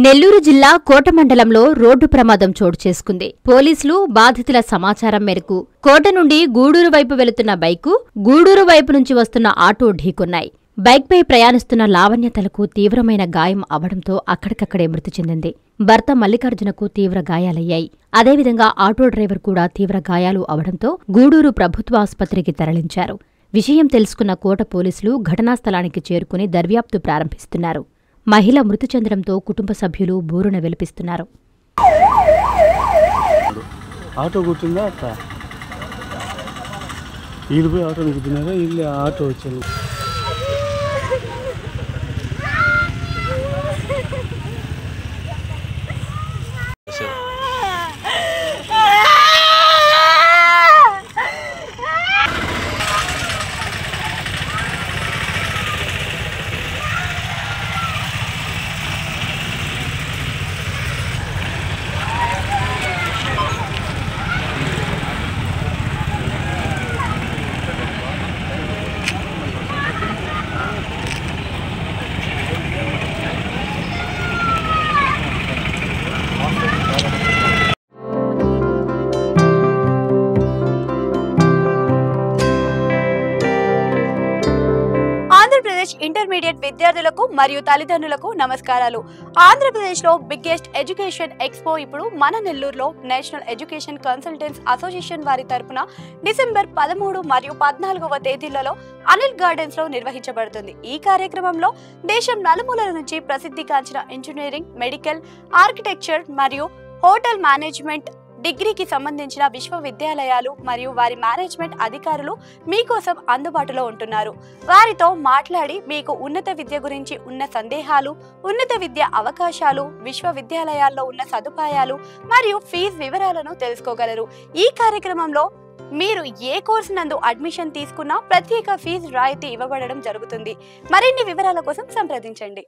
నెల్లూరు జిల్లా కోట మండలంలో రోడ్డు ప్రమాదం చోటు చేసుకుంది. పోలీసులు బాధితుల సమాచారం మేరకు కోట నుండి గూడూరు వైపు వెళుతున్న బైకు గూడూరు వైపు నుంచి వస్తున్న ఆటో ఢీకొన్నాయి. బైక్పై ప్రయాణిస్తున్న లావణ్య తలకు తీవ్రమైన గాయం అవడంతో అక్కడికక్కడే మృతి చెందింది. భర్త మల్లికార్జునకు తీవ్ర గాయాలయ్యాయి. అదేవిధంగా ఆటో డ్రైవర్ కూడా తీవ్ర గాయాలు అవడంతో గూడూరు ప్రభుత్వ ఆసుపత్రికి తరలించారు. విషయం తెలుసుకున్న కోట పోలీసులు ఘటనా స్థలానికి చేరుకుని దర్యాప్తు ప్రారంభిస్తున్నారు. మహిళ మృతి చెందడంతో కుటుంబ సభ్యులు బోరున వెలిపిస్తున్నారు. ఆటో గుర్తుందా అక్క? ఈడిపోయి ఆటో గుర్తున్నారా? ఇల్లు ఆటో వచ్చాను. ఇంటర్మీడియట్ విద్యార్థులకు మరియు తల్లిదండ్రులకు నమస్కారాలు. ఆంధ్రప్రదేశ్ లో బిగ్గెస్ట్ ఎడ్యుకేషన్ ఎక్స్పో ఇప్పుడు మన నెల్లూరులో నేషనల్ ఎడ్యుకేషన్ కన్సల్టెంట్స్ అసోసియేషన్ వారి తరపున డిసెంబర్ 13 మరియు 14వ తేదీలలో అనిల్ గార్డెన్స్ లో నిర్వహించబడుతుంది. ఈ కార్యక్రమంలో దేశం నలుమూలల నుంచి ప్రసిద్ధిగాంచిన ఇంజనీరింగ్, మెడికల్, ఆర్కిటెక్చర్ మరియు హోటల్ మేనేజ్మెంట్ డిగ్రీకి సంబంధించిన విశ్వవిద్యాలయాలు మరియు వారి మేనేజ్మెంట్ అధికారులు మీకోసం అందుబాటులో ఉంటున్నారు. వారితో మాట్లాడి మీకు ఉన్నత విద్య గురించి ఉన్న సందేహాలు, ఉన్నత విద్య అవకాశాలు, విశ్వవిద్యాలయాల్లో ఉన్న సదుపాయాలు మరియు ఫీజు వివరాలను తెలుసుకోగలరు. ఈ కార్యక్రమంలో మీరు ఏ కోర్సు నందు అడ్మిషన్ తీసుకున్నా ప్రత్యేక ఫీజు రాయితీ ఇవ్వబడడం జరుగుతుంది. మరిన్ని వివరాల కోసం సంప్రదించండి.